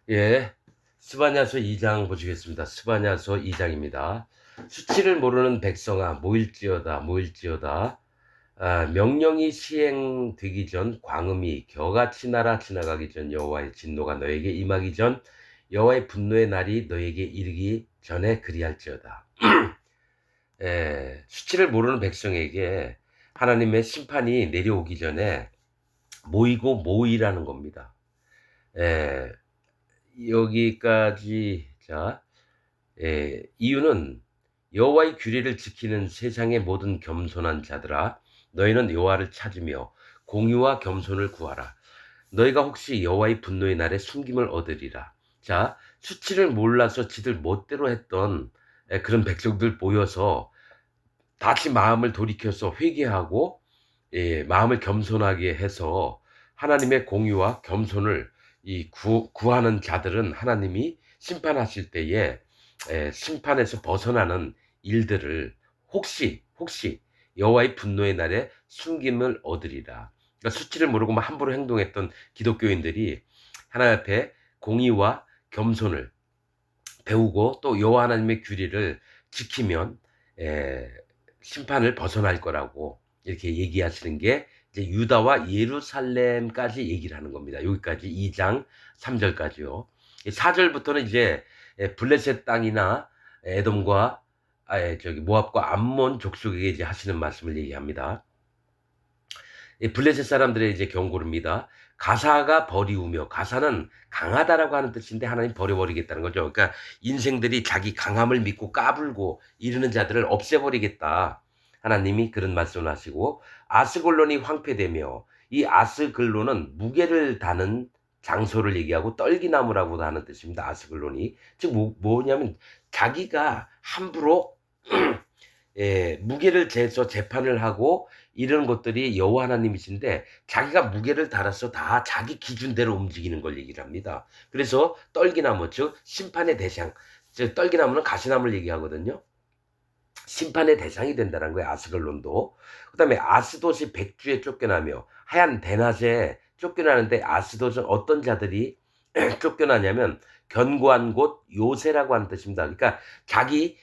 예, 스바냐서 2장 보시겠습니다. 스바냐서 2장입니다. 수치를 모르는 백성아 모일지어다 모일지어다. 명령이 시행되기 전 광음이 겨같이 날아 지나가기 전 여호와의 진노가 너에게 임하기 전 여호와의 분노의 날이 너에게 이르기 전에 그리할지어다. 수치를 모르는 백성에게 하나님의 심판이 내려오기 전에 모이고 모이라는 겁니다. 에, 여기까지. 이유는 여호와의 규례를 지키는 세상의 모든 겸손한 자들아, 너희는 여호와를 찾으며 공의와 겸손을 구하라. 너희가 혹시 여호와의 분노의 날에 숨김을 얻으리라. 자, 수치를 몰라서 지들 멋대로 했던 그런 백성들 보여서 다시 마음을 돌이켜서 회개하고, 마음을 겸손하게 해서 하나님의 공의와 겸손을 구하는 자들은 하나님이 심판하실 때에 심판에서 벗어나는 일들을 혹시 여호와의 분노의 날에 숨김을 얻으리라. 그러니까 수치를 모르고 함부로 행동했던 기독교인들이 하나님 앞에 공의와 겸손을 배우고 또 여호와 하나님의 규례를 지키면 에, 심판을 벗어날 거라고 이렇게 얘기하시는 게 이제 유다와 예루살렘까지 얘기를 하는 겁니다. 여기까지 2장 3절까지요. 4절부터는 이제 블레셋 땅이나 에돔과 모압과 암몬 족속에게 이제 하시는 말씀을 얘기합니다. 블레셋 사람들의 이제 경고입니다. 가사가 버리우며, 가사는 강하다라고 하는 뜻인데 하나님 버려버리겠다는 거죠. 그러니까 인생들이 자기 강함을 믿고 까불고 이러는 자들을 없애버리겠다. 하나님이 그런 말씀을 하시고, 아스글론이 황폐되며, 이 아스글론은 무게를 다는 장소를 얘기하고 떨기나무라고도 하는 뜻입니다. 아스글론이. 즉 뭐냐면 자기가 함부로 무게를 재서 재판을 하고 이런 것들이 여호와 하나님이신데 자기가 무게를 달아서 다 자기 기준대로 움직이는 걸 얘기를 합니다. 그래서 떨기나무, 즉 심판의 대상, 즉 떨기나무는 가시나무를 얘기하거든요. 심판의 대상이 된다는 거예요. 아스글론도. 그 다음에 아스돗이 백주에 쫓겨나며, 하얀 대낮에 쫓겨나는데 아스돗은 어떤 자들이 쫓겨나냐면 견고한 곳 요새라고 하는 뜻입니다. 그러니까 자기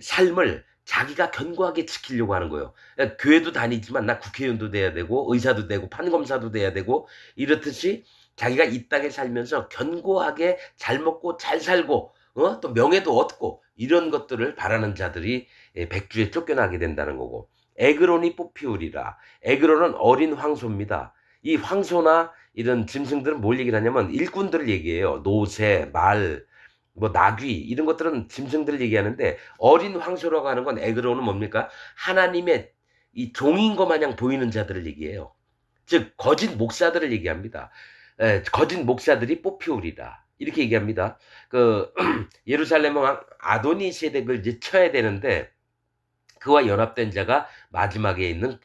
삶을 자기가 견고하게 지키려고 하는 거예요. 그러니까 교회도 다니지만 나 국회의원도 돼야 되고 의사도 되고 판검사도 돼야 되고 이렇듯이 자기가 이 땅에 살면서 견고하게 잘 먹고 잘 살고 또 명예도 얻고 이런 것들을 바라는 자들이 백주에 쫓겨나게 된다는 거고, 에그론이 뽑히우리라. 에그론은 어린 황소입니다. 이 황소나 이런 짐승들은 뭘 얘기를 하냐면 일꾼들을 얘기해요. 노새, 말, 뭐 나귀 이런 것들은 짐승들을 얘기하는데, 어린 황소라고 하는 건 에그론은 뭡니까? 하나님의 이 종인 것 마냥 보이는 자들을 얘기해요. 즉 거짓 목사들을 얘기합니다. 거짓 목사들이 뽑히우리라. 이렇게 얘기합니다. 그 예루살렘 왕 아도니세덱을 이제 쳐야 되는데 그와 연합된 자가 마지막에 있는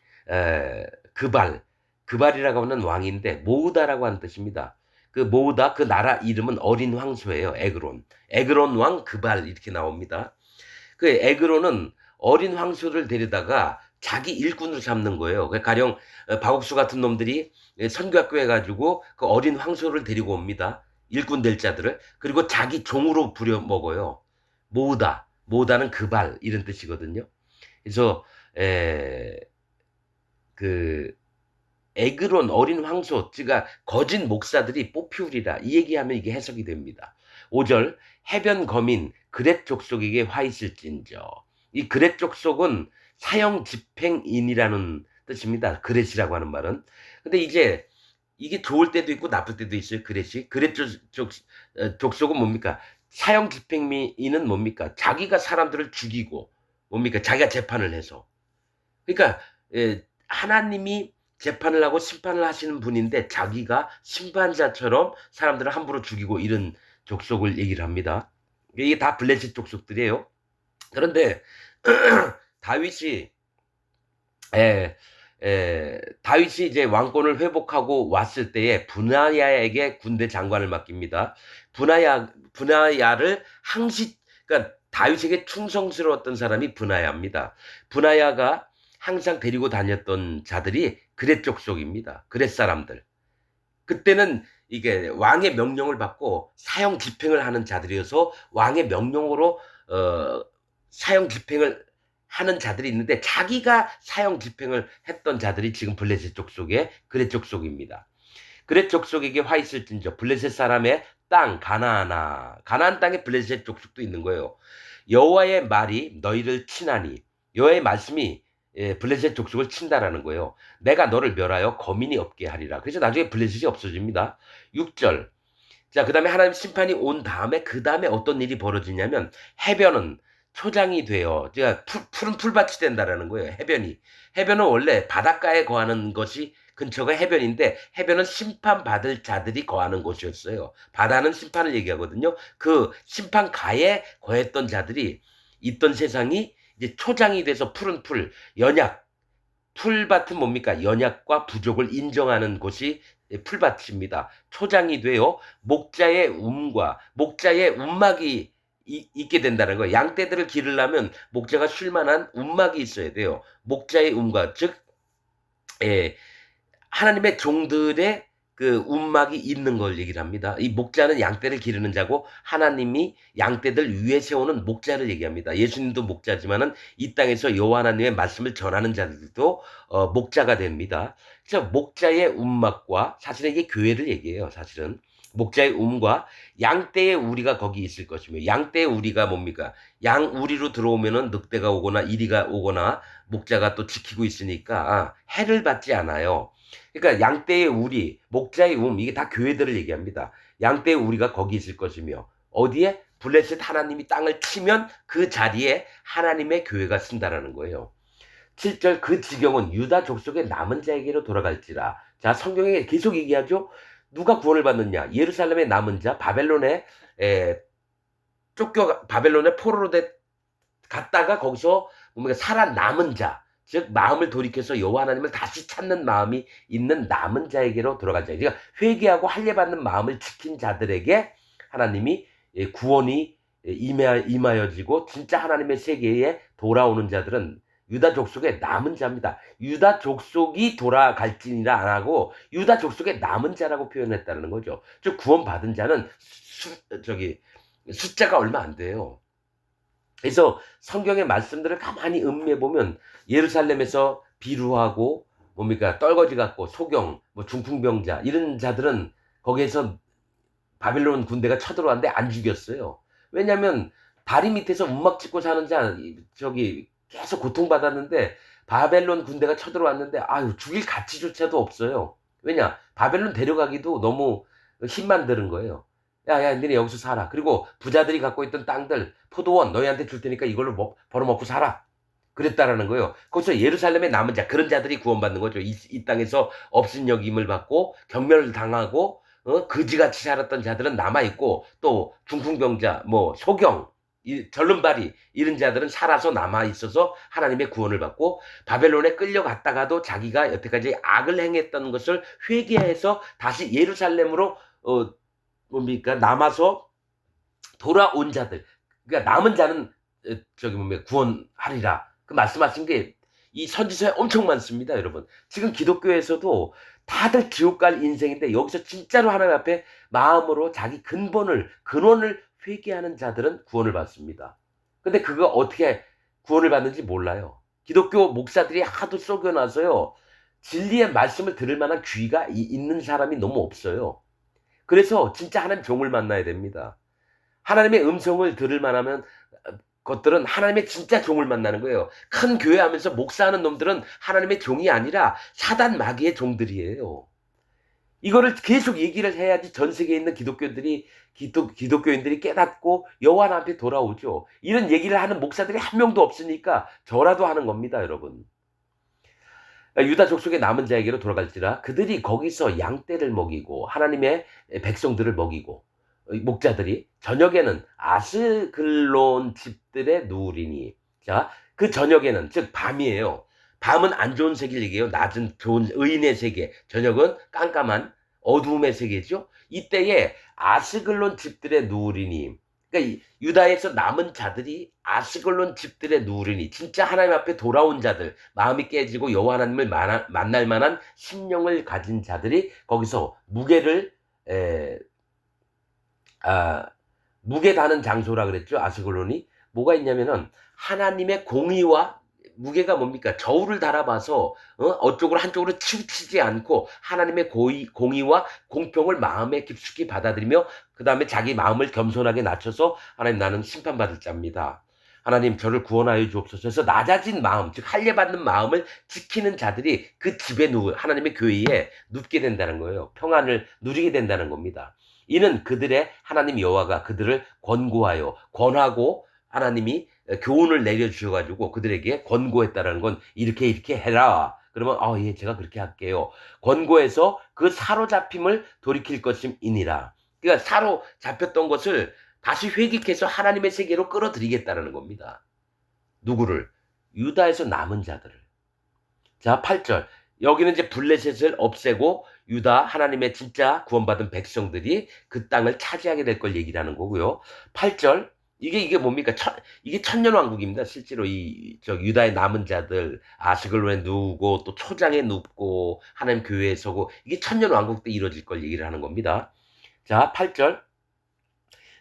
그발이라고 하는 왕인데 모우다라고 하는 뜻입니다. 그 모우다, 그 나라 이름은 어린 황소예요. 에그론 왕 그발 이렇게 나옵니다. 그 에그론은 어린 황소를 데려다가 자기 일꾼으로 잡는 거예요. 가령 박옥수 같은 놈들이 선교학교 해가지고 그 어린 황소를 데리고 옵니다. 일꾼 될 자들을. 그리고 자기 종으로 부려 먹어요. 모으다는 그발 이런 뜻이거든요. 그래서 에, 그 에그론 어린 황소, 즉 거짓 목사들이 뽑히우리라 이 얘기하면 이게 해석이 됩니다. 5절 해변 거민 그렛 족속에게 화 있을진저. 이 그렛 족속은 사형 집행인이라는 뜻입니다. 그렛이라고 하는 말은. 근데 이제 이게 좋을 때도 있고 나쁠 때도 있어요. 그렛 족속은 뭡니까? 사형 집행인은 뭡니까? 자기가 사람들을 죽이고 뭡니까? 자기가 재판을 해서. 그러니까 하나님이 재판을 하고 심판을 하시는 분인데 자기가 심판자처럼 사람들을 함부로 죽이고 이런 족속을 얘기를 합니다. 이게 다 블레셋 족속들이에요. 그런데 다윗이 에, 다윗이 이제 왕권을 회복하고 왔을 때에 분하야에게 군대 장관을 맡깁니다. 분하야를 그러니까 다윗에게 충성스러웠던 사람이 분하야입니다. 분하야가 항상 데리고 다녔던 자들이 그렛 족속입니다. 그렛 사람들. 그때는 이게 왕의 명령을 받고 사형 집행을 하는 자들이어서 왕의 명령으로 사형 집행을 하는 자들이 있는데 자기가 사형 집행을 했던 자들이 지금 블레셋 족속의 그렛 족속입니다. 그렛 족속에게 화 있을진저 블레셋 사람의 땅 가나안 땅에 블레셋 족속도 있는 거예요. 여호와의 말이 너희를 치나니 여호와의 말씀이 블레셋 족속을 친다라는 거예요. 내가 너를 멸하여 거민이 없게 하리라. 그래서 나중에 블레셋이 없어집니다. 6절. 자, 그 다음에 하나님 심판이 온 다음에 그 다음에 어떤 일이 벌어지냐면 해변은 초장이 되어 제가 푸른 풀밭이 된다라는 거예요. 해변은 원래 바닷가에 거하는 것이 근처가 해변인데 해변은 심판받을 자들이 거하는 곳이었어요. 바다는 심판을 얘기하거든요. 그 심판가에 거했던 자들이 있던 세상이 이제 초장이 돼서 푸른 연약, 풀밭은 뭡니까? 연약과 부족을 인정하는 곳이 풀밭입니다. 초장이 되어 목자의 움막이 있게 된다는 거예요. 양떼들을 기르려면 목자가 쉴 만한 움막이 있어야 돼요. 목자의 움과 즉 하나님의 종들의 그 움막이 있는 걸 얘기를 합니다. 이 목자는 양떼를 기르는 자고 하나님이 양떼들 위에 세우는 목자를 얘기합니다. 예수님도 목자지만은 이 땅에서 여호와 하나님의 말씀을 전하는 자들도 목자가 됩니다. 그래서 목자의 움막과 사실은 이게 교회를 얘기해요. 사실은 목자의 움과 양떼의 우리가 거기 있을 것이며 양떼의 우리가 뭡니까? 양 우리로 들어오면은 늑대가 오거나 이리가 오거나 목자가 또 지키고 있으니까 해를 받지 않아요. 그러니까 양떼의 우리, 목자의 이게 다 교회들을 얘기합니다. 양떼의 우리가 거기 있을 것이며 어디에? 블레셋 하나님이 땅을 치면 그 자리에 하나님의 교회가 쓴다라는 거예요. 7절 그 지경은 유다 족속의 남은 자에게로 돌아갈지라. 자, 성경에 계속 얘기하죠. 누가 구원을 받느냐? 예루살렘의 남은 자, 바벨론에 바벨론의 포로로 갔다가 거기서 뭡니까? 살아남은 자. 즉 마음을 돌이켜서 여호와 하나님을 다시 찾는 마음이 있는 남은 자에게로 돌아간 자. 그러니까 회개하고 할례받는 마음을 지킨 자들에게 하나님이 구원이 임하여지고 진짜 하나님의 세계에 돌아오는 자들은 유다 족속의 남은 자입니다. 유다 족속이 돌아갈지니라 안 하고 유다 족속의 남은 자라고 표현했다는 거죠. 즉 구원받은 자는 숫자가 얼마 안 돼요. 그래서 성경의 말씀들을 가만히 음미해 보면 예루살렘에서 비루하고 뭡니까 떨거지 같고 소경, 뭐 중풍병자 이런 자들은 거기에서 바빌론 군대가 쳐들어왔는데 안 죽였어요. 왜냐하면 다리 밑에서 움막 짓고 사는 자 계속 고통받았는데 바벨론 군대가 쳐들어왔는데 아유 죽일 가치조차도 없어요. 왜냐 바벨론 데려가기도 너무 힘만 드는 거예요. 야야 너네 여기서 살아. 그리고 부자들이 갖고 있던 땅들 포도원 너희한테 줄 테니까 이걸로 벌어먹고 살아. 그랬다라는 거예요. 거기서 예루살렘에 남은 자 그런 자들이 구원받는 거죠. 이 땅에서 업신여김을 받고 경멸을 당하고 거지같이 살았던 자들은 남아있고 또 중풍병자 뭐 소경 절름발이 이런 자들은 살아서 남아있어서 하나님의 구원을 받고 바벨론에 끌려갔다가도 자기가 여태까지 악을 행했던 것을 회개해서 다시 예루살렘으로 뭡니까 남아서 돌아온 자들 그러니까 남은 자는 구원하리라 그 말씀하신 게 이 선지서에 엄청 많습니다 여러분. 지금 기독교에서도 다들 지옥 갈 인생인데 여기서 진짜로 하나님 앞에 마음으로 자기 근원을 회개하는 자들은 구원을 받습니다. 근데 그거 어떻게 구원을 받는지 몰라요. 기독교 목사들이 하도 쏘겨놔서요. 진리의 말씀을 들을 만한 귀가 있는 사람이 너무 없어요. 그래서 진짜 하나님 종을 만나야 됩니다. 하나님의 음성을 들을 만하면 것들은 하나님의 진짜 종을 만나는 거예요. 큰 교회 하면서 목사하는 놈들은 하나님의 종이 아니라 사단 마귀의 종들이에요. 이거를 계속 얘기를 해야지 전 세계에 있는 기독교인들이 깨닫고 여호와 앞에 돌아오죠. 이런 얘기를 하는 목사들이 한 명도 없으니까 저라도 하는 겁니다, 여러분. 유다 족속의 남은 자에게로 돌아갈지라 그들이 거기서 양떼를 먹이고 하나님의 백성들을 먹이고 목자들이 저녁에는 아스글론 집들에 누우리니. 자, 그 저녁에는 즉 밤이에요. 밤은 안 좋은 세계를 얘기해요. 낮은 좋은 의인의 세계, 저녁은 깜깜한 어두움의 세계죠. 이때에 아스글론 집들에 누우리니. 그러니까 유다에서 남은 자들이 아스글론 집들에 누우리니 진짜 하나님 앞에 돌아온 자들, 마음이 깨지고 여호와 하나님을 만날 만한 심령을 가진 자들이 거기서 무게를 에, 아, 무게 다는 장소라 그랬죠. 아스글론이 뭐가 있냐면은 하나님의 공의와 무게가 뭡니까? 저울을 달아봐서 어쪽으로 한쪽으로 치우치지 않고 하나님의 공의와 공평을 마음에 깊숙이 받아들이며 그 다음에 자기 마음을 겸손하게 낮춰서 하나님 나는 심판받을 자입니다. 하나님 저를 구원하여 주옵소서 해서 낮아진 마음 즉 할례받는 마음을 지키는 자들이 그 집에 하나님의 교회에 눕게 된다는 거예요. 평안을 누리게 된다는 겁니다. 이는 그들의 하나님 여호와가 그들을 권고하여 권하고 하나님이 교훈을 내려주셔가지고 그들에게 권고했다라는 건 이렇게 해라. 그러면 예 제가 그렇게 할게요. 권고해서 그 사로잡힘을 돌이킬 것임이니라. 그러니까 사로잡혔던 것을 다시 회귀해서 하나님의 세계로 끌어들이겠다라는 겁니다. 누구를? 유다에서 남은 자들을. 자 8절 여기는 이제 블레셋을 없애고 유다 하나님의 진짜 구원받은 백성들이 그 땅을 차지하게 될 걸 얘기를 하는 거고요. 8절 이게 뭡니까? 이게 천년왕국입니다. 실제로 저 유다의 남은 자들 아스글론에 누우고 또 초장에 눕고 하나님 교회에 서고 이게 천년왕국 때 이루어질 걸 얘기를 하는 겁니다. 자 8절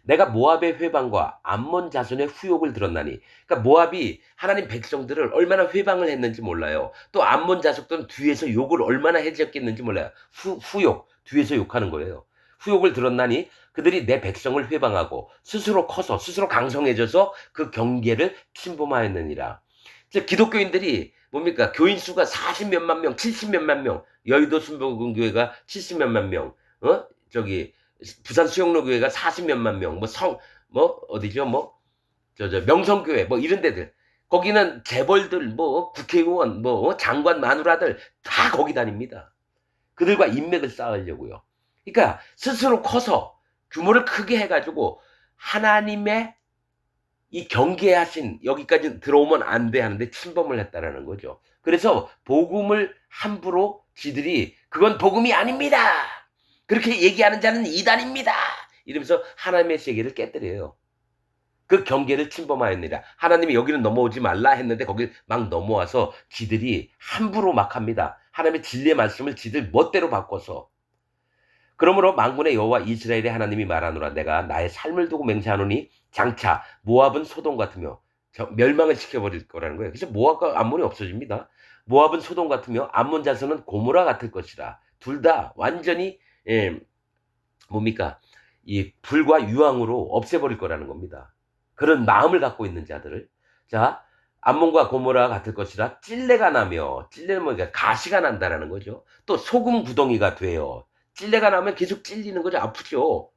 내가 모압의 회방과 암몬 자손의 후욕을 들었나니. 그러니까 모압이 하나님 백성들을 얼마나 회방을 했는지 몰라요. 또 암몬 자손들은 뒤에서 욕을 얼마나 해줬겠는지 몰라요. 후욕 뒤에서 욕하는 거예요. 후욕을 들었나니 그들이 내 백성을 회방하고 스스로 커서 스스로 강성해져서 그 경계를 침범하였느니라. 즉 기독교인들이 뭡니까? 교인 수가 40몇만 명, 70몇만 명, 여의도 순복음교회가 70몇만 명, 저기 부산 수영로교회가 40몇만 명, 어디죠? 명성교회, 이런 데들. 거기는 재벌들, 국회의원, 장관, 마누라들 다 거기 다닙니다. 그들과 인맥을 쌓으려고요. 그러니까 스스로 커서 규모를 크게 해가지고 하나님의 이 경계하신 여기까지 들어오면 안 돼 하는데 침범을 했다라는 거죠. 그래서 복음을 함부로 지들이 그건 복음이 아닙니다. 그렇게 얘기하는 자는 이단입니다. 이러면서 하나님의 세계를 깨뜨려요. 그 경계를 침범하였느니라. 하나님이 여기는 넘어오지 말라 했는데 거길 막 넘어와서 지들이 함부로 막 합니다. 하나님의 진리의 말씀을 지들 멋대로 바꿔서. 그러므로 만군의 여호와 이스라엘의 하나님이 말하노라. 내가 나의 삶을 두고 맹세하노니 장차 모압은 소돔 같으며 멸망을 시켜버릴 거라는 거예요. 그래서 모압과 암몬이 없어집니다. 모압은 소돔 같으며 암몬 자손은 고모라 같을 것이라. 둘 다 완전히 뭡니까? 이 불과 유황으로 없애버릴 거라는 겁니다. 그런 마음을 갖고 있는 자들을. 자, 암몬과 고모라 같을 것이라 찔레가 나며, 찔레는 뭐니까 가시가 난다라는 거죠. 또 소금 구덩이가 돼요. 찔레가 나면 계속 찔리는 거죠. 아프죠.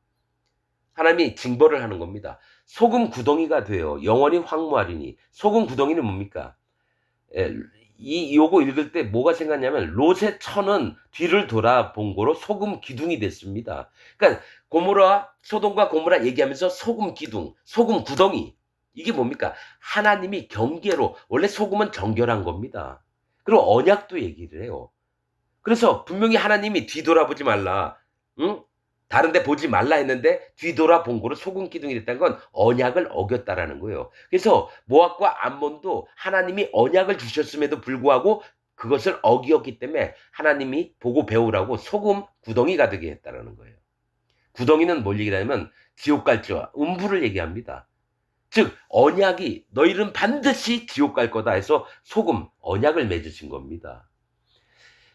하나님이 징벌을 하는 겁니다. 소금 구덩이가 돼요. 영원히 황무하리니. 소금 구덩이는 뭡니까? 요거 읽을 때 뭐가 생각나냐면 롯의 처는 뒤를 돌아본 거로 소금 기둥이 됐습니다. 그러니까 소돔과 고모라 얘기하면서 소금 기둥, 소금 구덩이 이게 뭡니까? 하나님이 경계로 원래 소금은 정결한 겁니다. 그리고 언약도 얘기를 해요. 그래서 분명히 하나님이 뒤돌아보지 말라, 응? 다른 데 보지 말라 했는데 뒤돌아본 거로 소금 기둥이 됐다는 건 언약을 어겼다라는 거예요. 그래서 모압과 암몬도 하나님이 언약을 주셨음에도 불구하고 그것을 어기었기 때문에 하나님이 보고 배우라고 소금 구덩이가 되게 했다라는 거예요. 구덩이는 뭘 얘기하냐면 지옥 갈지와 음부를 얘기합니다. 즉 언약이 너희는 반드시 지옥 갈 거다 해서 소금 언약을 맺으신 겁니다.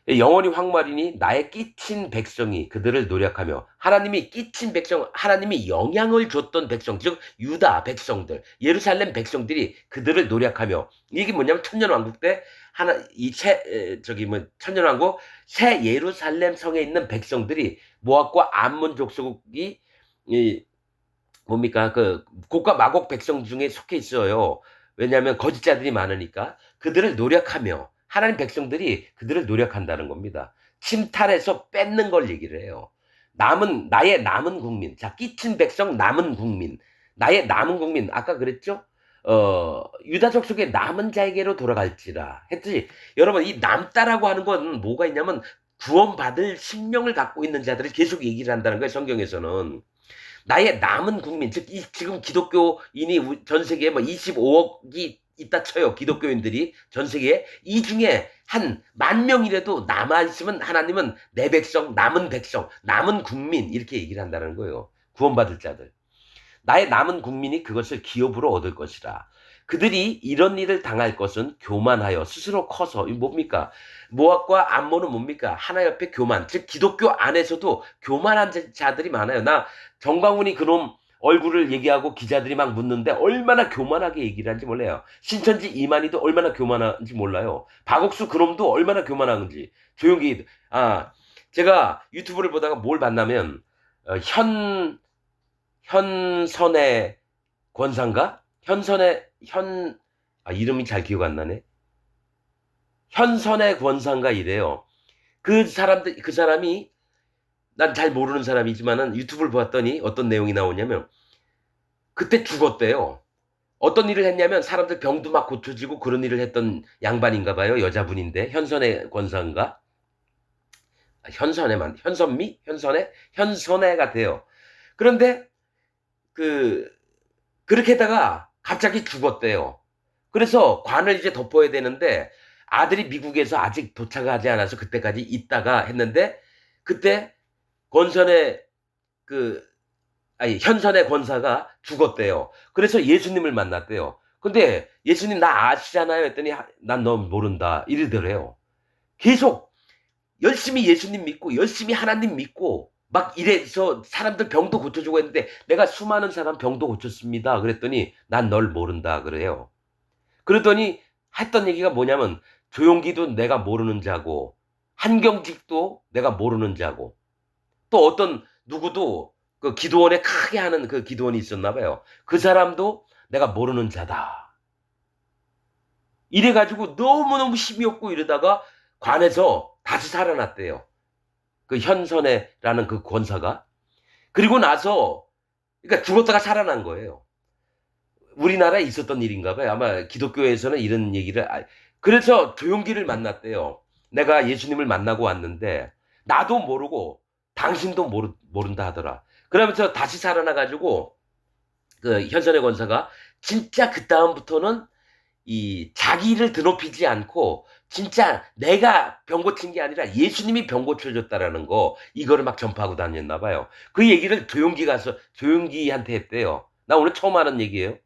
영원히 황무하리니 나의 끼친 백성이 그들을 노력하며. 하나님이 끼친 백성, 하나님이 영향을 줬던 백성, 즉 유다 백성들, 예루살렘 백성들이 그들을 노력하며. 이게 뭐냐면 천년왕국 때 천년왕국 새 예루살렘 성에 있는 백성들이 모압과 암몬 족속이 뭡니까? 그 곡과 마곡 백성 중에 속해 있어요. 왜냐하면 거짓자들이 많으니까. 그들을 노력하며 하나님 백성들이 그들을 노력한다는 겁니다. 침탈해서 뺏는 걸 얘기를 해요. 나의 남은 국민. 자, 끼친 백성 남은 국민. 나의 남은 국민. 아까 그랬죠? 유다 족속의 남은 자에게로 돌아갈지라 했지. 여러분, 이 남다라고 하는 건 뭐가 있냐면 구원받을 심령을 갖고 있는 자들을 계속 얘기를 한다는 거예요. 성경에서는. 나의 남은 국민, 즉 지금 기독교인이 전 세계에 25억이 있다 쳐요. 기독교인들이 전 세계에. 이 중에 한 10,000명이라도 남아있으면 하나님은 내 백성, 남은 백성, 남은 국민 이렇게 얘기를 한다는 거예요. 구원받을 자들. 나의 남은 국민이 그것을 기업으로 얻을 것이라. 그들이 이런 일을 당할 것은 교만하여 스스로 커서, 이 뭡니까? 모압과 암몬은 뭡니까? 하나 옆에 교만, 즉 기독교 안에서도 교만한 자들이 많아요. 나 정광훈이 그놈 얼굴을 얘기하고 기자들이 막 묻는데 얼마나 교만하게 얘기를 하는지 몰라요. 신천지 이만희도 얼마나 교만한지 몰라요. 박옥수 그놈도 얼마나 교만한지. 조용기, 제가 유튜브를 보다가 뭘 봤냐면, 현선의 권사인가? 이름이 잘 기억 안 나네. 현선의 권사인가 이래요. 그 사람이, 난 잘 모르는 사람이지만은 유튜브를 봤더니 어떤 내용이 나오냐면, 그때 죽었대요. 어떤 일을 했냐면, 사람들 병도 막 고쳐지고 그런 일을 했던 양반인가 봐요. 여자분인데, 현선의 권사인가? 현선의 같아요. 그런데, 그렇게 하다가 갑자기 죽었대요. 그래서 관을 이제 덮어야 되는데 아들이 미국에서 아직 도착하지 않아서 그때까지 있다가 했는데 그때 권선의 현선의 권사가 죽었대요. 그래서 예수님을 만났대요. 근데 예수님 나 아시잖아요 했더니 난 너 모른다 이러더래요. 계속 열심히 예수님 믿고 열심히 하나님 믿고 막 이래서 사람들 병도 고쳐주고 했는데 내가 수많은 사람 병도 고쳤습니다. 그랬더니 난 널 모른다 그래요. 그러더니 했던 얘기가 뭐냐면 조용기도 내가 모르는 자고 한경직도 내가 모르는 자고 또 어떤 누구도 그 기도원에 크게 하는 그 기도원이 있었나 봐요. 그 사람도 내가 모르는 자다. 이래가지고 너무너무 힘이 없고 이러다가 관에서 다시 살아났대요. 그 현선애라는 그 권사가. 그리고 나서 그러니까 죽었다가 살아난 거예요. 우리나라에 있었던 일인가 봐요. 아마 기독교에서는 이런 얘기를 그래서 조용기를 만났대요. 내가 예수님을 만나고 왔는데 나도 모르고 당신도 모른다 하더라. 그러면서 다시 살아나가지고 그 현선의 권사가 진짜 그 다음부터는 이 자기를 드높이지 않고 진짜 내가 병 고친 게 아니라 예수님이 병 고쳐줬다라는 거 이거를 막 전파하고 다녔나 봐요. 그 얘기를 조용기한테 했대요. 나 오늘 처음 하는 얘기예요.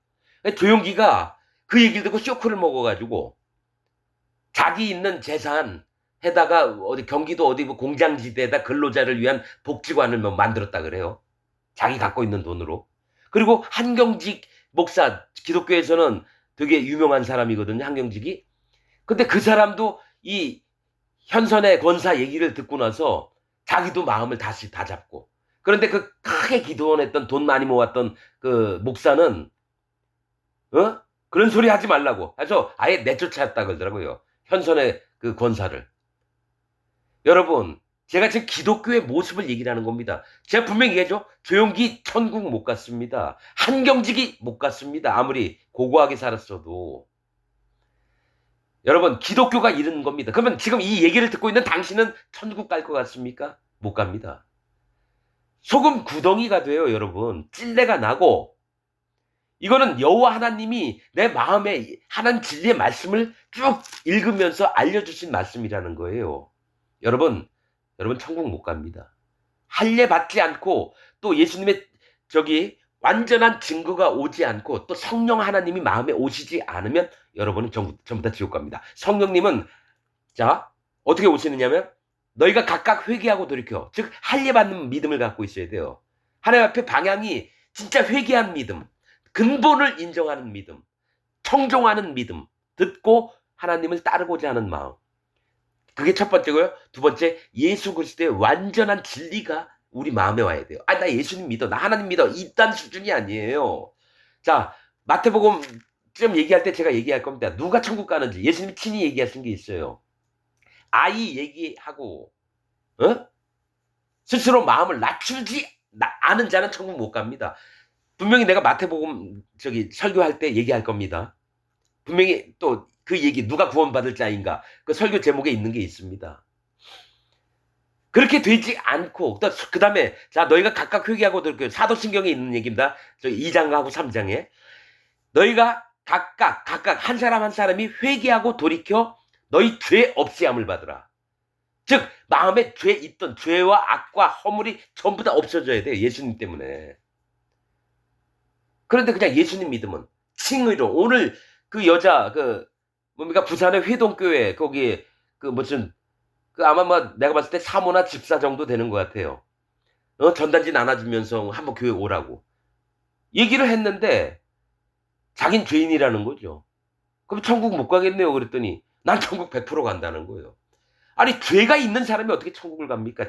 조용기가 그 얘기를 듣고 쇼크를 먹어가지고 자기 있는 재산 해다가 어디 경기도 어디 공장지대에다 근로자를 위한 복지관을 만들었다 그래요. 자기 갖고 있는 돈으로. 그리고 한경직 목사, 기독교에서는 되게 유명한 사람이거든요. 한경직이. 근데 그 사람도 이 현선의 권사 얘기를 듣고 나서 자기도 마음을 다시 다잡고. 그런데 그 크게 기도원했던 돈 많이 모았던 그 목사는 그런 소리 하지 말라고. 그래서 아예 내쫓았다 그러더라고요. 현선의 그 권사를. 여러분, 제가 지금 기독교의 모습을 얘기를 하는 겁니다. 제가 분명히 얘기하죠. 조용기 천국 못 갔습니다. 한경직이 못 갔습니다. 아무리 고고하게 살았어도. 여러분, 기독교가 이런 겁니다. 그러면 지금 이 얘기를 듣고 있는 당신은 천국 갈 것 같습니까? 못 갑니다. 소금 구덩이가 돼요, 여러분. 찔레가 나고. 이거는 여호와 하나님이 내 마음에 하나님 진리의 말씀을 쭉 읽으면서 알려주신 말씀이라는 거예요. 여러분 천국 못 갑니다. 할례 받지 않고 또 예수님의 완전한 증거가 오지 않고 또 성령 하나님이 마음에 오시지 않으면 여러분은 전부 다 지옥 갑니다. 성령님은 자 어떻게 오시느냐면 너희가 각각 회개하고 돌이켜. 즉 할례 받는 믿음을 갖고 있어야 돼요. 하나님 앞에 방향이 진짜 회개한 믿음, 근본을 인정하는 믿음, 청종하는 믿음, 듣고 하나님을 따르고자 하는 마음. 그게 첫 번째고요. 두 번째, 예수 그리스도의 완전한 진리가 우리 마음에 와야 돼요. 나 예수님 믿어. 나 하나님 믿어. 이딴 수준이 아니에요. 자, 마태복음 좀 얘기할 때 제가 얘기할 겁니다. 누가 천국 가는지 예수님이 친히 얘기하신 게 있어요. 아이 얘기하고 스스로 마음을 낮추지 않은 자는 천국 못 갑니다. 분명히 내가 마태복음 설교할 때 얘기할 겁니다. 분명히 또 그 얘기 누가 구원받을 자인가 그 설교 제목에 있는 게 있습니다. 그렇게 되지 않고 그 다음에 자 너희가 각각 회개하고 돌이켜. 사도신경에 있는 얘기입니다. 2장하고 3장에 너희가 각각 한 사람 한 사람이 회개하고 돌이켜 너희 죄 없이함을 받으라. 즉 마음에 죄 있던 죄와 악과 허물이 전부 다 없어져야 돼요. 예수님 때문에. 그런데 그냥 예수님 믿으면 칭의로 오늘 그 여자 뭡니까 부산의 회동교회 거기 무슨 아마 뭐 내가 봤을 때 사모나 집사 정도 되는 것 같아요. 전단지 나눠주면서 한번 교회 오라고 얘기를 했는데 자긴 죄인이라는 거죠. 그럼 천국 못 가겠네요. 그랬더니 난 천국 100% 간다는 거예요. 아니 죄가 있는 사람이 어떻게 천국을 갑니까?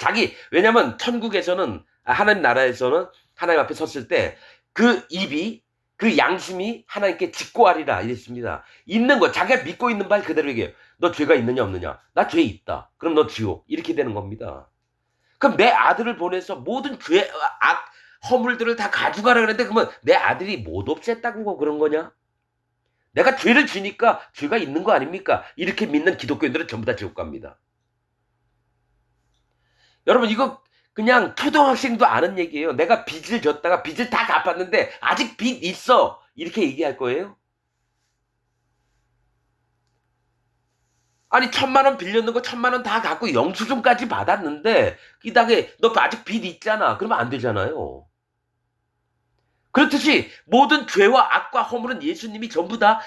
왜냐면 천국에서는 하나님 나라에서는 하나님 앞에 섰을 때 그 입이 그 양심이 하나님께 직고하리라 이랬습니다. 있는 거 자기가 믿고 있는 바 그대로 얘기해요. 너 죄가 있느냐 없느냐? 나 죄 있다. 그럼 너 지옥. 이렇게 되는 겁니다. 그럼 내 아들을 보내서 모든 죄, 악, 허물들을 다 가져가라 그랬는데 그러면 내 아들이 못 없앴다고 그런 거냐? 내가 죄를 지니까 죄가 있는 거 아닙니까? 이렇게 믿는 기독교인들은 전부 다 지옥 갑니다. 여러분 이거 그냥 초등학생도 아는 얘기예요. 내가 빚을 졌다가 빚을 다 갚았는데 아직 빚 있어. 이렇게 얘기할 거예요? 아니 1,000만 원 빌렸는 거 1,000만 원 다 갚고 영수증까지 받았는데 이닥에 너 아직 빚 있잖아. 그러면 안 되잖아요. 그렇듯이 모든 죄와 악과 허물은 예수님이 전부 다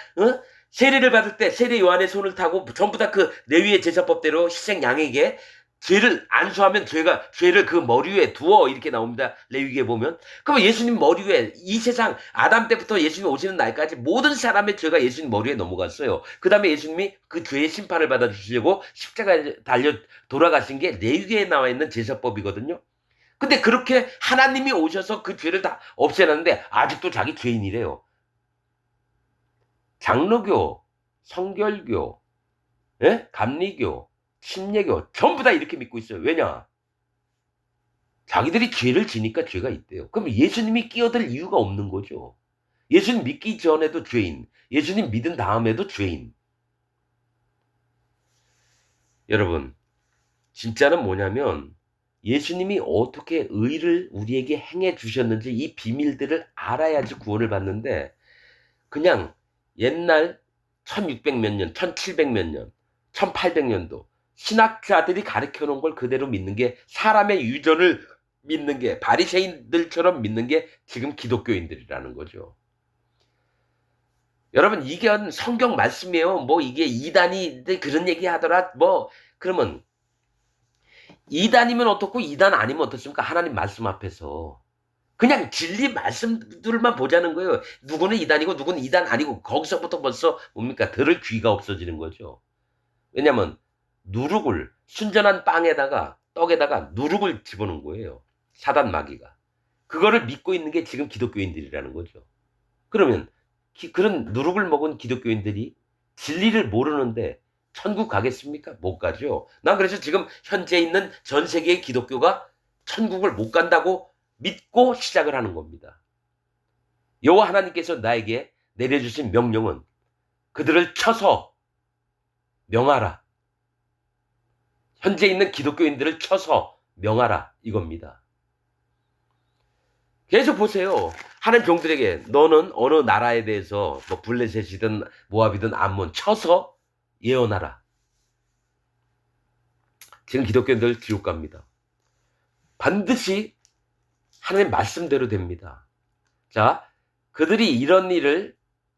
세례를 받을 때 세례 요한의 손을 타고 전부 다 그 레위의 제사법대로 희생 양에게 죄를 안수하면 죄를 그 머리 위에 두어 이렇게 나옵니다. 레위기에 보면. 그러면 예수님 머리 위에 이 세상 아담 때부터 예수님 오시는 날까지 모든 사람의 죄가 예수님 머리 위에 넘어갔어요. 그 다음에 예수님이 그 죄의 심판을 받아주시려고 십자가에 달려 돌아가신 게 레위기에 나와 있는 제사법이거든요. 근데 그렇게 하나님이 오셔서 그 죄를 다 없애놨는데 아직도 자기 죄인이래요. 장로교, 성결교, 감리교, 침례교 전부 다 이렇게 믿고 있어요. 왜냐? 자기들이 죄를 지니까 죄가 있대요. 그럼 예수님이 끼어들 이유가 없는 거죠. 예수님 믿기 전에도 죄인, 예수님 믿은 다음에도 죄인. 여러분, 진짜는 뭐냐면 예수님이 어떻게 의를 우리에게 행해 주셨는지 이 비밀들을 알아야지 구원을 받는데 그냥 옛날 1600 몇 년, 1700 몇 년, 1800년도 신학자들이 가르쳐 놓은 걸 그대로 믿는 게 사람의 유전을 믿는 게 바리새인들처럼 믿는 게 지금 기독교인들이라는 거죠. 여러분 이게 성경 말씀이에요. 뭐 이게 이단이 그런 얘기 하더라. 뭐 그러면 이단이면 어떻고 이단 아니면 어떻습니까? 하나님 말씀 앞에서. 그냥 진리 말씀들만 보자는 거예요. 누구는 이단이고 누구는 이단 아니고 거기서부터 벌써 뭡니까? 들을 귀가 없어지는 거죠. 왜냐면 누룩을 순전한 빵에다가 떡에다가 누룩을 집어넣은 거예요. 사단 마귀가. 그거를 믿고 있는 게 지금 기독교인들이라는 거죠. 그러면 그런 누룩을 먹은 기독교인들이 진리를 모르는데 천국 가겠습니까? 못 가죠. 난 그래서 지금 현재 있는 전 세계의 기독교가 천국을 못 간다고 믿고 시작을 하는 겁니다. 여호와 하나님께서 나에게 내려주신 명령은 그들을 쳐서 명하라. 현재 있는 기독교인들을 쳐서 명하라 이겁니다. 계속 보세요. 하는 종들에게 너는 어느 나라에 대해서 뭐 블레셋이든 모압이든 암몬 쳐서 예언하라. 지금 기독교인들 지옥 갑니다. 반드시 하나님 말씀대로 됩니다. 자, 그들이 이런 일을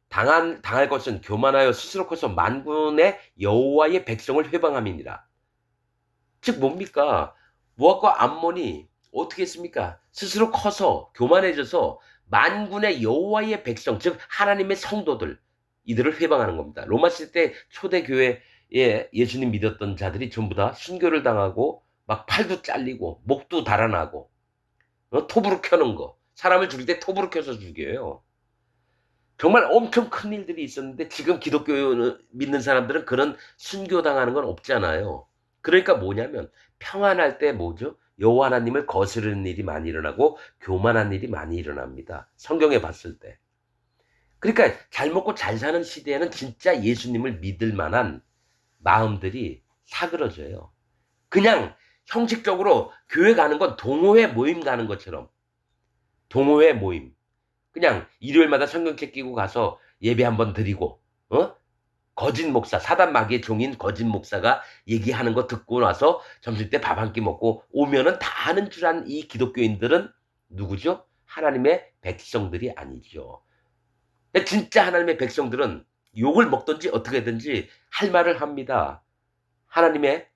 당할 것은 교만하여 스스로 커서 만군의 여호와의 백성을 회방함이니라. 즉 뭡니까? 모압과 암몬이 어떻게 했습니까? 스스로 커서 교만해져서 만군의 여호와의 백성, 즉 하나님의 성도들 이들을 회방하는 겁니다. 로마 시대 초대 교회에 예수님 믿었던 자들이 전부 다 순교를 당하고 막 팔도 잘리고 목도 달아나고 톱으로 켜는 거. 사람을 죽일 때 톱으로 켜서 죽여요. 정말 엄청 큰 일들이 있었는데 지금 기독교 믿는 사람들은 그런 순교당하는 건 없잖아요. 그러니까 뭐냐면 평안할 때 뭐죠? 여호와 하나님을 거스르는 일이 많이 일어나고 교만한 일이 많이 일어납니다. 성경에 봤을 때. 그러니까 잘 먹고 잘 사는 시대에는 진짜 예수님을 믿을 만한 마음들이 사그러져요. 그냥 형식적으로 교회 가는 건 동호회 모임 가는 것처럼. 동호회 모임. 그냥 일요일마다 성경책 끼고 가서 예배 한번 드리고 거짓 목사, 사단 마귀의 종인 거짓 목사가 얘기하는 거 듣고 나서 점심때 밥 한 끼 먹고 오면은 다 하는 줄 아는 이 기독교인들은 누구죠? 하나님의 백성들이 아니죠. 진짜 하나님의 백성들은 욕을 먹든지 어떻게든지 할 말을 합니다. 하나님의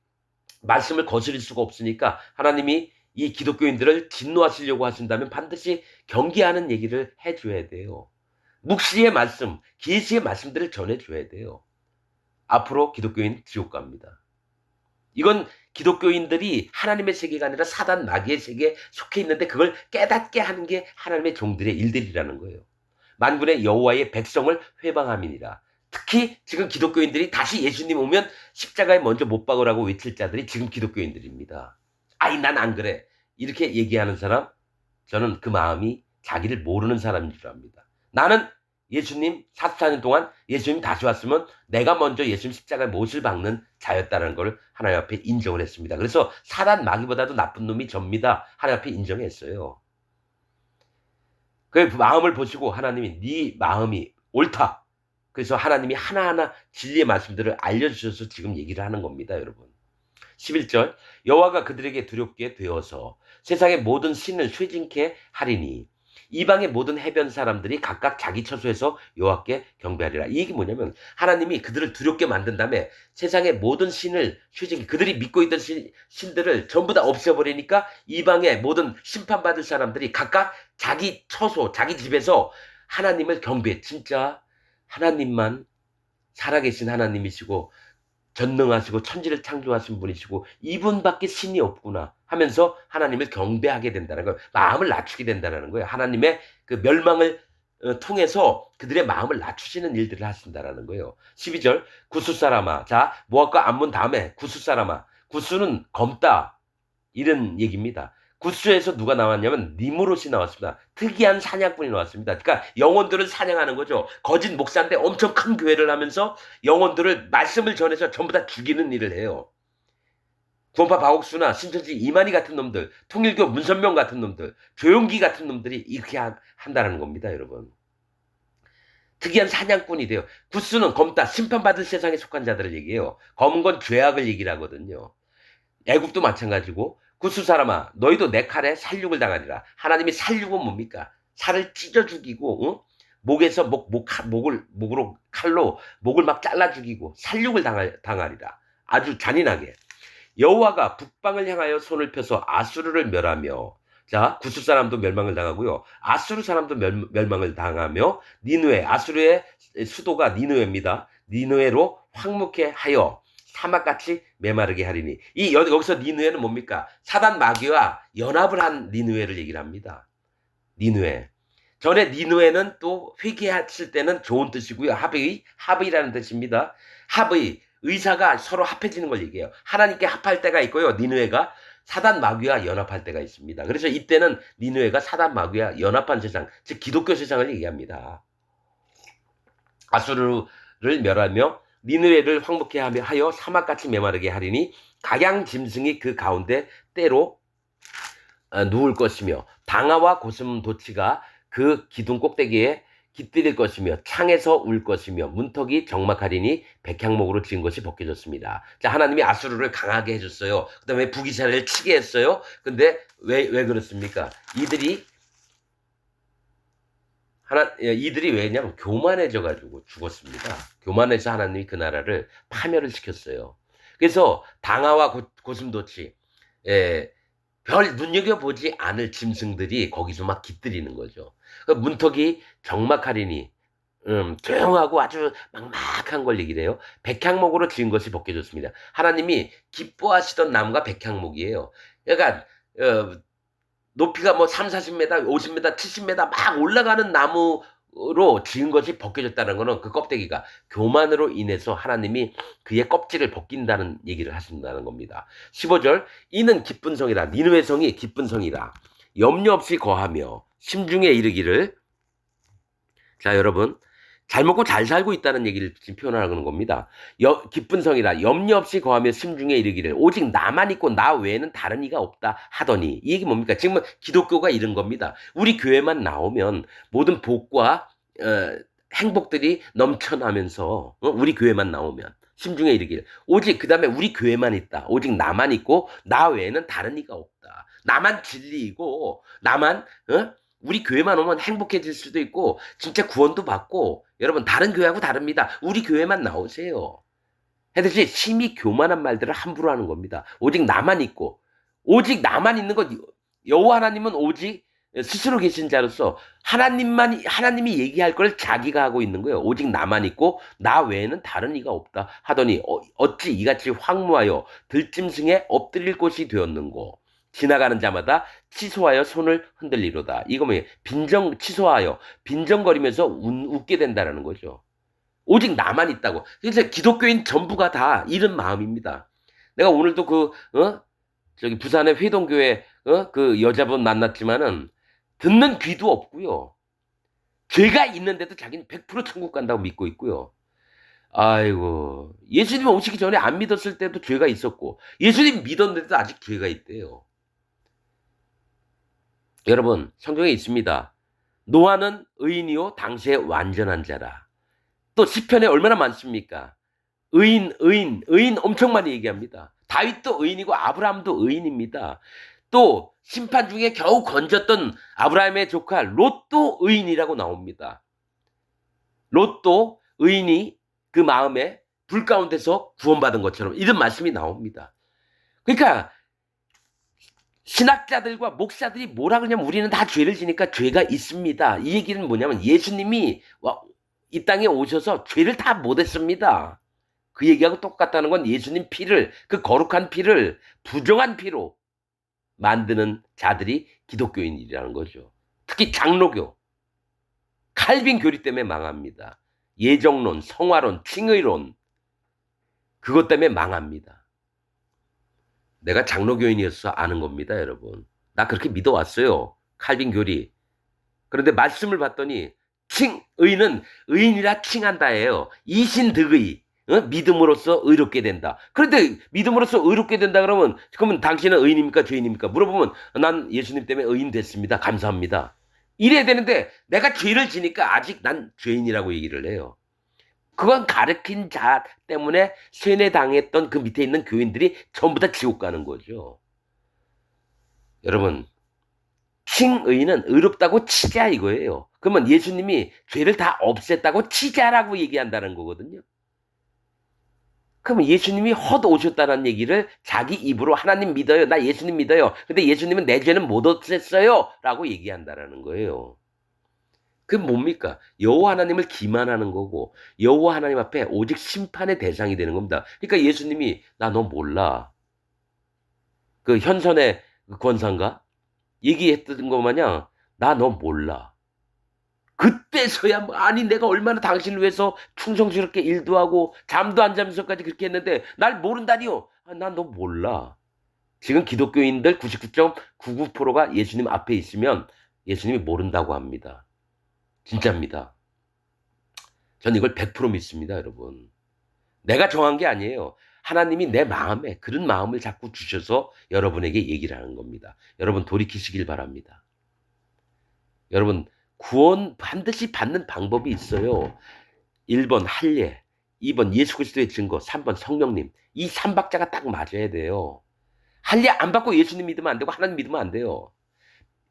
말씀을 거스릴 수가 없으니까 하나님이 이 기독교인들을 진노하시려고 하신다면 반드시 경계하는 얘기를 해줘야 돼요. 묵시의 말씀, 계시의 말씀들을 전해줘야 돼요. 앞으로 기독교인 지옥 갑니다. 이건 기독교인들이 하나님의 세계가 아니라 사단 마귀의 세계에 속해 있는데 그걸 깨닫게 하는 게 하나님의 종들의 일들이라는 거예요. 만군의 여호와의 백성을 회방함이니라. 특히 지금 기독교인들이 다시 예수님 오면 십자가에 먼저 못 박으라고 외칠 자들이 지금 기독교인들입니다. 아이 난 안 그래. 이렇게 얘기하는 사람 저는 그 마음이 자기를 모르는 사람인 줄 압니다. 나는 예수님 44년 동안 예수님 다시 왔으면 내가 먼저 예수님 십자가에 못을 박는 자였다는 걸 하나님 앞에 인정을 했습니다. 그래서 사단 마귀보다도 나쁜 놈이 접니다. 하나님 앞에 인정했어요. 그 마음을 보시고 하나님이 네 마음이 옳다. 그래서 하나님이 하나하나 진리의 말씀들을 알려주셔서 지금 얘기를 하는 겁니다. 여러분. 11절 여호와가 그들에게 두렵게 되어서 세상의 모든 신을 쇠진케 하리니 이방의 모든 해변 사람들이 각각 자기 처소에서 여호와께 경배하리라. 이 얘기 뭐냐면 하나님이 그들을 두렵게 만든 다음에 세상의 모든 신을 쇠진케 그들이 믿고 있던 신들을 전부 다 없애버리니까 이방의 모든 심판받을 사람들이 각각 자기 처소 자기 집에서 하나님을 경배. 진짜 하나님만 살아계신 하나님이시고 전능하시고 천지를 창조하신 분이시고 이분밖에 신이 없구나 하면서 하나님을 경배하게 된다는 거예요. 마음을 낮추게 된다는 거예요. 하나님의 그 멸망을 통해서 그들의 마음을 낮추시는 일들을 하신다는 거예요. 12절 구스 사람아. 자 모압과 암몬 다음에 구스 사람아. 구스는 검다 이런 얘기입니다. 구스에서 누가 나왔냐면 니무롯이 나왔습니다. 특이한 사냥꾼이 나왔습니다. 그러니까 영혼들을 사냥하는 거죠. 거짓 목사인데 엄청 큰 교회를 하면서 영혼들을 말씀을 전해서 전부 다 죽이는 일을 해요. 구원파 박옥수나 신천지 이만희 같은 놈들, 통일교 문선명 같은 놈들, 조용기 같은 놈들이 이렇게 한다는 겁니다. 여러분. 특이한 사냥꾼이 돼요. 구스는 검다, 심판받을 세상에 속한 자들을 얘기해요. 검은 건 죄악을 얘기를 하거든요. 애굽도 마찬가지고 구스 사람아 너희도 내 칼에 살육을 당하리라. 하나님이 살육은 뭡니까? 살을 찢어 죽이고 목에서 목으로 칼로 목을 막 잘라 죽이고 살육을 당하리라. 아주 잔인하게. 여호와가 북방을 향하여 손을 펴서 아수르를 멸하며 자 구스 사람도 멸망을 당하고요. 아수르 사람도 멸망을 당하며 니느웨 아수르의 수도가 니느웨입니다. 니느웨로 황무케 하여 사막같이 메마르게 하리니 여기서 니느웨는 뭡니까? 사단 마귀와 연합을 한 니느웨를 얘기를 합니다. 니느웨. 전에 니느웨는 또 회개했을 때는 좋은 뜻이고요. 합의라는 뜻입니다. 합의, 의사가 서로 합해지는 걸 얘기해요. 하나님께 합할 때가 있고요. 니느웨가 사단 마귀와 연합할 때가 있습니다. 그래서 이때는 니느웨가 사단 마귀와 연합한 세상, 즉 기독교 세상을 얘기합니다. 아수르를 멸하며 니느웨를 황무케 하여 사막같이 메마르게 하리니 각양 짐승이 그 가운데 때로 누울 것이며 방아와 고슴도치가 그 기둥 꼭대기에 깃들일 것이며 창에서 울 것이며 문턱이 적막하리니 백향목으로 지은 것이 벗겨졌습니다. 자, 하나님이 아수르를 강하게 해줬어요. 그 다음에 북이스라엘을 치게 했어요. 근데 왜 그렇습니까? 이들이 왜냐면 교만해져가지고 죽었습니다. 교만해서 하나님이 그 나라를 파멸을 시켰어요. 그래서 방아와 고슴도치, 별 눈여겨보지 않을 짐승들이 거기서 막 깃들이는 거죠. 문턱이 적막하리니 조용하고 아주 막막한 걸 얘기를 해요. 백향목으로 지은 것이 벗겨졌습니다. 하나님이 기뻐하시던 나무가 백향목이에요. 그러니까 높이가 뭐 3, 40m, 50m, 70m 막 올라가는 나무로 지은 것이 벗겨졌다는 거는 그 껍데기가 교만으로 인해서 하나님이 그의 껍질을 벗긴다는 얘기를 하신다는 겁니다. 15절 이는 기쁜 성이라 니느웨 성이 기쁜 성이라 염려 없이 거하며 심중에 이르기를 자 여러분 잘 먹고 잘 살고 있다는 얘기를 지금 표현하는 겁니다. 기쁜 성이라 염려 없이 거하며 심중에 이르기를 오직 나만 있고 나 외에는 다른 이가 없다 하더니 이 얘기 뭡니까? 지금 기독교가 이런 겁니다. 우리 교회만 나오면 모든 복과 행복들이 넘쳐나면서 우리 교회만 나오면 심중에 이르기를 오직 그다음에 우리 교회만 있다. 오직 나만 있고 나 외에는 다른 이가 없다. 나만 진리이고 나만 우리 교회만 오면 행복해질 수도 있고 진짜 구원도 받고 여러분 다른 교회하고 다릅니다. 우리 교회만 나오세요. 해듯이 심히 교만한 말들을 함부로 하는 겁니다. 오직 나만 있고 오직 나만 있는 건 여호와 하나님은 오직 스스로 계신 자로서 하나님이 얘기할 걸 자기가 하고 있는 거예요. 오직 나만 있고 나 외에는 다른 이가 없다 하더니 어찌 이같이 황무하여 들짐승에 엎드릴 곳이 되었는고 지나가는 자마다 치소하여 손을 흔들리로다. 이거 뭐예요? 치소하여 빈정거리면서 웃게 된다라는 거죠. 오직 나만 있다고. 그래서 기독교인 전부가 다 이런 마음입니다. 내가 오늘도 저기 부산의 회동교회 그 여자분 만났지만은 듣는 귀도 없고요. 죄가 있는데도 자기는 100% 천국 간다고 믿고 있고요. 아이고, 예수님 오시기 전에 안 믿었을 때도 죄가 있었고 예수님 믿었는데도 아직 죄가 있대요. 여러분, 성경에 있습니다. 노아는 의인이요 당시에 완전한 자라. 또 시편에 얼마나 많습니까? 의인 엄청 많이 얘기합니다. 다윗도 의인이고 아브라함도 의인입니다. 또 심판 중에 겨우 건졌던 아브라함의 조카 롯도 의인이라고 나옵니다. 롯도 의인이 그 마음에 불 가운데서 구원받은 것처럼 이런 말씀이 나옵니다. 그러니까 신학자들과 목사들이 뭐라 그러냐면 우리는 다 죄를 지니까 죄가 있습니다. 이 얘기는 뭐냐면 예수님이 이 땅에 오셔서 죄를 다 못했습니다. 그 얘기하고 똑같다는 건 예수님 피를, 그 거룩한 피를 부정한 피로 만드는 자들이 기독교인이라는 거죠. 특히 장로교, 칼빈 교리 때문에 망합니다. 예정론, 성화론, 칭의론 그것 때문에 망합니다. 내가 장로교인이어서 아는 겁니다, 여러분. 나 그렇게 믿어왔어요. 칼빈 교리. 그런데 말씀을 봤더니 의는 의인이라 칭한다예요. 이신득의. 믿음으로써 의롭게 된다. 그런데 믿음으로써 의롭게 된다 그러면 당신은 의인입니까 죄인입니까? 물어보면 난 예수님 때문에 의인 됐습니다. 감사합니다. 이래야 되는데 내가 죄를 지니까 아직 난 죄인이라고 얘기를 해요. 그건 가르친 자 때문에 세뇌당했던 그 밑에 있는 교인들이 전부 다 지옥 가는 거죠. 여러분, 칭의는 의롭다고 치자 이거예요. 그러면 예수님이 죄를 다 없앴다고 치자라고 얘기한다는 거거든요. 그러면 예수님이 헛 오셨다는 얘기를 자기 입으로 하나님 믿어요. 나 예수님 믿어요. 근데 예수님은 내 죄는 못 없앴어요. 라고 얘기한다라는 거예요. 그게 뭡니까? 여호와 하나님을 기만하는 거고 여호와 하나님 앞에 오직 심판의 대상이 되는 겁니다. 그러니까 예수님이 나 너 몰라. 그 현선의 권사인가? 얘기했던 거 마냥 나 너 몰라. 그때서야 아니 내가 얼마나 당신을 위해서 충성스럽게 일도 하고 잠도 안 자면서까지 그렇게 했는데 날 모른다니요. 난 너 몰라. 지금 기독교인들 99.99%가 예수님 앞에 있으면 예수님이 모른다고 합니다. 진짜입니다. 전 이걸 100% 믿습니다, 여러분. 내가 정한 게 아니에요. 하나님이 내 마음에 그런 마음을 자꾸 주셔서 여러분에게 얘기를 하는 겁니다. 여러분 돌이키시길 바랍니다. 여러분 구원 반드시 받는 방법이 있어요. 1번 할례, 2번 예수 그리스도의 증거, 3번 성령님. 이 3박자가 딱 맞아야 돼요. 할례 안 받고 예수님 믿으면 안 되고 하나님 믿으면 안 돼요.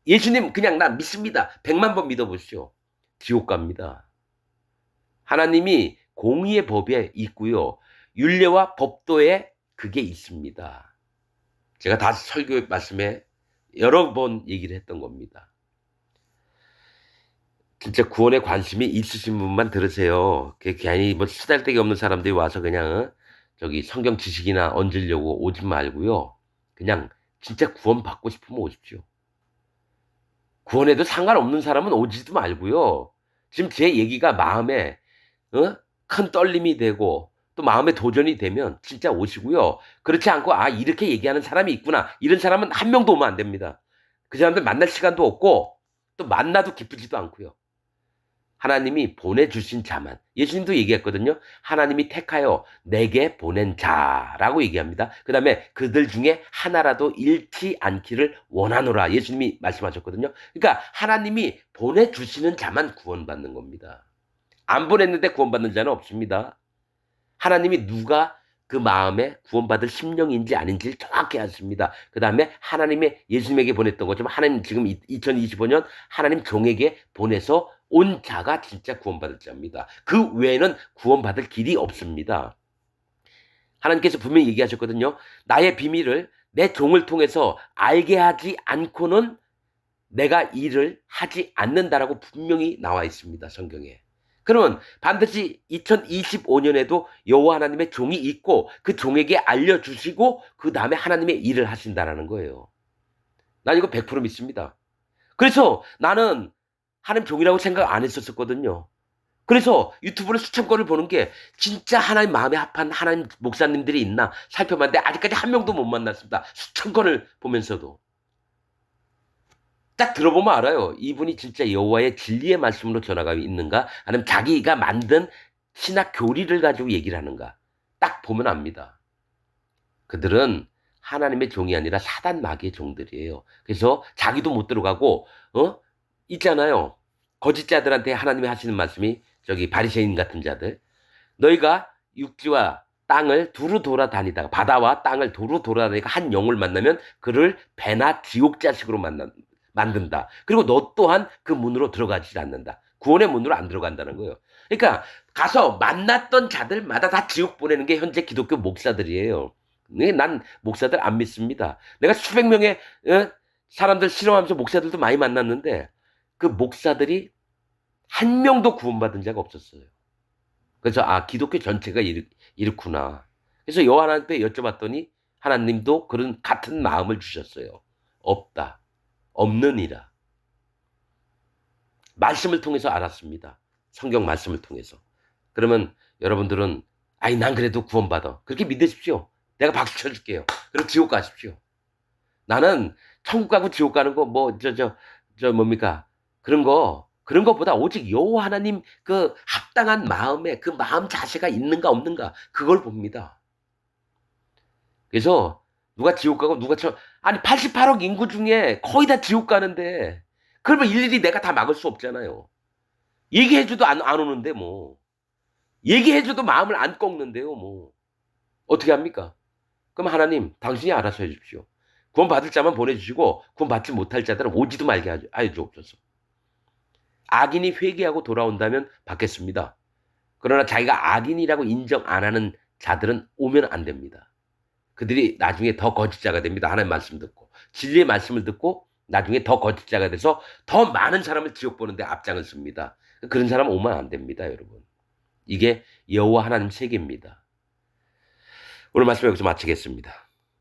예수님 그냥 나 믿습니다. 100만 번 믿어보시오. 지옥 갑니다. 하나님이 공의의 법에 있고요. 율례와 법도에 그게 있습니다. 제가 다 설교 말씀에 여러 번 얘기를 했던 겁니다. 진짜 구원에 관심이 있으신 분만 들으세요. 괜히 뭐 쓰잘데기 없는 사람들이 와서 그냥 저기 성경 지식이나 얹으려고 오지 말고요. 그냥 진짜 구원 받고 싶으면 오십시오. 구원에도 상관없는 사람은 오지도 말고요. 지금 제 얘기가 마음에 큰 떨림이 되고 또 마음에 도전이 되면 진짜 오시고요. 그렇지 않고 이렇게 얘기하는 사람이 있구나. 이런 사람은 한 명도 오면 안 됩니다. 그 사람들 만날 시간도 없고 또 만나도 기쁘지도 않고요. 하나님이 보내주신 자만. 예수님도 얘기했거든요. 하나님이 택하여 내게 보낸 자라고 얘기합니다. 그 다음에 그들 중에 하나라도 잃지 않기를 원하노라. 예수님이 말씀하셨거든요. 그러니까 하나님이 보내주시는 자만 구원받는 겁니다. 안 보냈는데 구원받는 자는 없습니다. 하나님이 누가 그 마음에 구원받을 심령인지 아닌지를 정확히 아십니다. 그 다음에 하나님의 예수님에게 보냈던 것처럼 하나님 지금 2025년 하나님 종에게 보내서 온 자가 진짜 구원받을 자입니다. 그 외에는 구원받을 길이 없습니다. 하나님께서 분명히 얘기하셨거든요. 나의 비밀을 내 종을 통해서 알게 하지 않고는 내가 일을 하지 않는다라고 분명히 나와 있습니다. 성경에. 그러면 반드시 2025년에도 여호와 하나님의 종이 있고 그 종에게 알려주시고 그 다음에 하나님의 일을 하신다라는 거예요. 난 이거 100% 믿습니다. 그래서 나는 하나님 종이라고 생각 안 했었거든요. 그래서 유튜브를 수천 건을 보는 게 진짜 하나님 마음에 합한 하나님 목사님들이 있나 살펴봤는데 아직까지 한 명도 못 만났습니다. 수천 건을 보면서도. 딱 들어보면 알아요. 이분이 진짜 여호와의 진리의 말씀으로 전하가 있는가 아니면 자기가 만든 신학 교리를 가지고 얘기를 하는가. 딱 보면 압니다. 그들은 하나님의 종이 아니라 사단 마귀의 종들이에요. 그래서 자기도 못 들어가고 있잖아요. 거짓자들한테 하나님이 하시는 말씀이 저기 바리새인 같은 자들. 너희가 육지와 땅을 두루 돌아다니다가 바다와 땅을 두루 돌아다니다가 한 영을 만나면 그를 배나 지옥 자식으로 만든다. 그리고 너 또한 그 문으로 들어가지 않는다. 구원의 문으로 안 들어간다는 거예요. 그러니까 가서 만났던 자들마다 다 지옥 보내는 게 현재 기독교 목사들이에요. 난 목사들 안 믿습니다. 내가 수백 명의 사람들 실험하면서 목사들도 많이 만났는데 그 목사들이 한 명도 구원받은 자가 없었어요. 그래서 기독교 전체가 이렇구나. 그래서 여호와 하나님께 여쭤봤더니 하나님도 그런 같은 마음을 주셨어요. 없다. 없느니라. 말씀을 통해서 알았습니다. 성경 말씀을 통해서. 그러면 여러분들은 난 그래도 구원받아. 그렇게 믿으십시오. 내가 박수 쳐줄게요. 그리고 지옥 가십시오. 나는 천국 가고 지옥 가는 거 뭡니까? 그런 거보다 오직 여호와 하나님 그 합당한 마음에 그 마음 자세가 있는가 없는가 그걸 봅니다. 그래서 누가 지옥 가고 누가 88억 인구 중에 거의 다 지옥 가는데 그러면 일일이 내가 다 막을 수 없잖아요. 얘기해줘도 안 오는데 뭐. 얘기해줘도 마음을 안 꺾는데요 뭐. 어떻게 합니까? 그럼 하나님 당신이 알아서 해주십시오. 구원 받을 자만 보내주시고 구원 받지 못할 자들은 오지도 말게 하여 주옵소서. 악인이 회개하고 돌아온다면 받겠습니다. 그러나 자기가 악인이라고 인정 안 하는 자들은 오면 안 됩니다. 그들이 나중에 더 거짓자가 됩니다. 하나님 말씀 듣고. 진리의 말씀을 듣고 나중에 더 거짓자가 돼서 더 많은 사람을 지옥 보는데 앞장을 씁니다. 그런 사람 오면 안 됩니다, 여러분. 이게 여호와 하나님 세계입니다. 오늘 말씀 여기서 마치겠습니다.